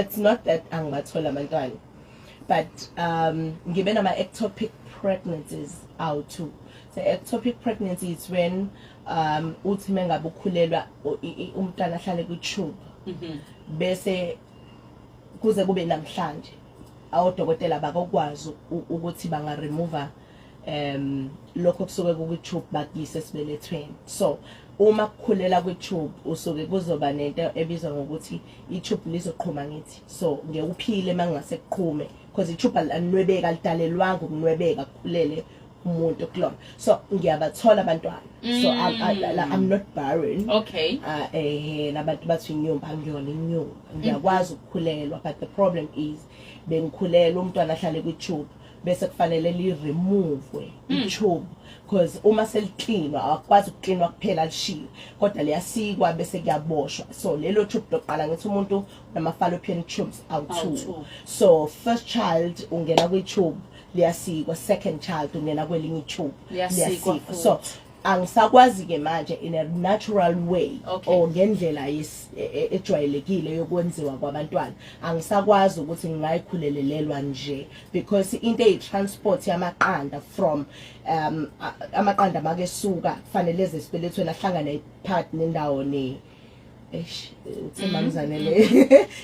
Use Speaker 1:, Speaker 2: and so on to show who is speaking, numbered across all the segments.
Speaker 1: It's not that angibathola abantwana, but ngibe nama ectopic pregnancies too. So ectopic pregnancy is when uthi mengabe ukhulelwa umntwana ahlale ku-tube bese kuze kube namhlanje odokotela bakokwazi ukuthi banga remove lokho kusuke ku-tube bakuyise esibelethweni. So uma kukhulela kwi-tube usuke kuzoba nento ebizwa ngokuthi i-tube lizoqhuma ngithi, so ngeke uphile mangase kuqhume because i-tube alinwebeka alidalelwanga ukunwebeka kukhulele umuntu kulona. So ngiyabathola abantwana. So I'm not barren.
Speaker 2: Okay.
Speaker 1: Nabantu bathi inyumba angiyona inyumba. Ngiyakwazi ukukhulelwa, but the problem is bengikhulela umntwana ahlale kwi-tube bese kufanele li remove i-tube because uma selicleanwa akwazi ukucleanwa kuphela lishiwe kodwa liyasikwa bese kuyaboshwa. So lelo tube lokuqala ngithi umuntu nama fallopian tubes awu-2. So first child ungena kwi-tube liyasikwa, second child ungena kwelinye i-tube liyasikwa. So angisakwazi ke manje in a natural way or ngendlela ejwayelekile yokwenziwa kwabantwana angisakwazi ukuthi ngingayikhulelelelwa nje because into eyitransport yamaqanda from amaqanda make suka kufanele ezesibelethweni ahlangane part nendawo mamzane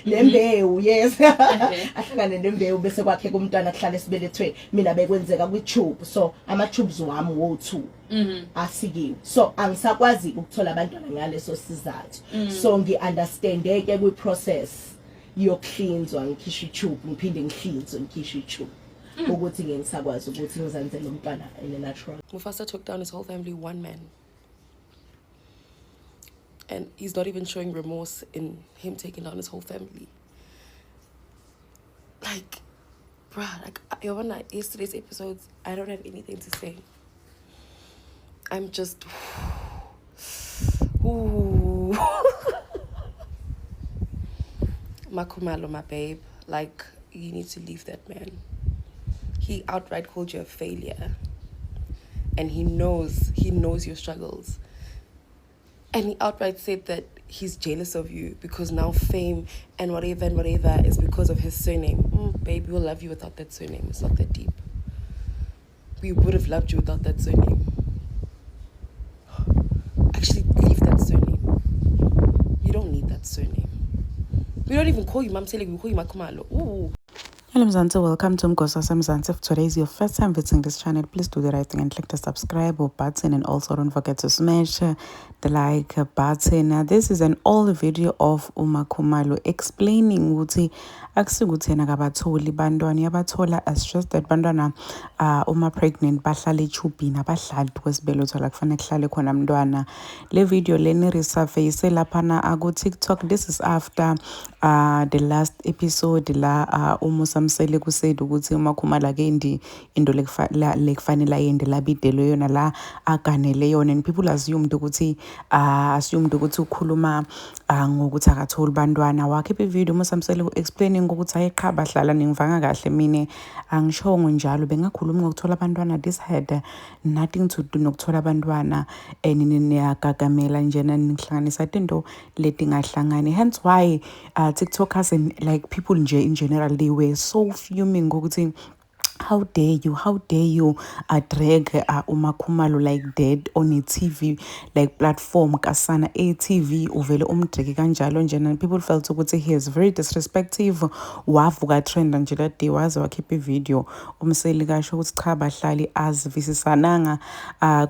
Speaker 1: nembewu yes ahlangane nembewu bese kwakhe kumntwana kuhlala esibelethweni mina bekwenzeka kwi-tube. So ama-tubes wami wo-2 asikiwe, so angisakwazi ukuthola abantwana ngaleso sizathu. So ngi-understand-eke kwi-process yokuhlinzwa ngikhishwa i-tube ngiphinde ngihlinzwe ngikhishwa i-tube ukuthi ngisakwazi ukuthi ngizenzele umntwana in a natural.
Speaker 3: Mufasa took down his whole family, one man. And he's not even showing remorse in him taking down his whole family. Like, bruh, like, yesterday's episodes, I don't have anything to say. I'm just, ooh. Makumalo, my babe, like, you need to leave that man. He outright called you a failure. And he knows your struggles. And he outright said that he's jealous of you because now fame and whatever is because of his surname. Babe, we'll love you without that surname. It's not that deep. We would have loved you without that surname. Actually, leave that surname. You don't need that surname. We don't even call you Mamsele, we call you Makumalo. Ooh.
Speaker 4: Hello Mzansi, welcome to Mgosa Mzansi. If today is your first time visiting this channel, please do the right thing and click the subscribe button, and also don't forget to smash the like button. Now, this is an old video of Umakhumalo explaining ukuthi akusikuthena kabatholi bantwana yabathola as just that bantwana uma pregnant bahlala echubhini abahlali kwesibelethwa la kufanele kuhlale khona mntwana. Le video leni resurface laphana aku TikTok. This is after the last episode la umusamsele kusaid ukuthi uMakhumalo akendi into lekufanele ayende labidelo yona la aganele yona, and people assumed ukuthi ukhuluma ngokuthi akatholi bantwana. Wakhipha ivideo umusamsele explaining ukuthi ayiqha bahlala ningivanga kahle mina angishongo njalo bengakhuluma ngokuthola abantwana. This had nothing to do nokuthola abantwana niyagagamela njena nihlanganisa into leti ngahlangani. Hence why TikTokers and like people in general, they were so fuming ukuthi how dare you drag Umakhumalo like that on a TV like platform kasana ATV uvele umdreke kanjalo njena. And people felt ukuthi he is very disrespectful. Wavuka trend nje that day waze wakhipha ivideo umseli kasho ukuthi cha bahlali azivisisananga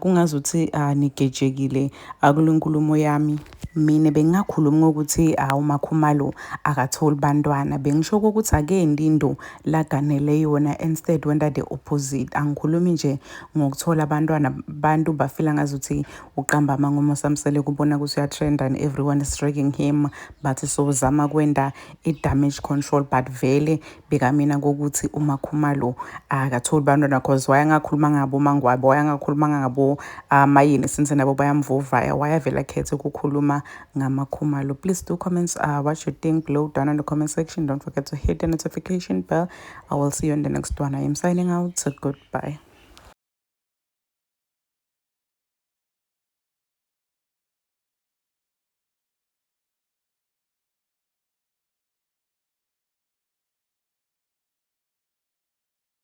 Speaker 4: kungazuthi nigejekile akulenkulumo yami. Mina bengakhuluma ngokuthi uMakhumalo akatholi bantwana, bengisho ukuthi akendi into laganele yona, instead wenda the opposite. Angikhulumi nje ngokuthola abantwana, bantu bafila ngazuthi uqamba mangomusamsele kubona ukuthi uyatrend and everyone is dragging him, but so zama kwenda i-damage control. But vele bekamina kokuthi uMakhumalo akatholi bantwana cause wayangakhuluma ngabo mangwabo, wayangakhuluma ngabo mayini since nabo bayamvuva, wayavela khethe ukukhuluma ngamakhumalo. Please do comments what you think below down in the comment section. Don't forget to hit the notification bell. I will see you in the next one. I am signing out. So goodbye.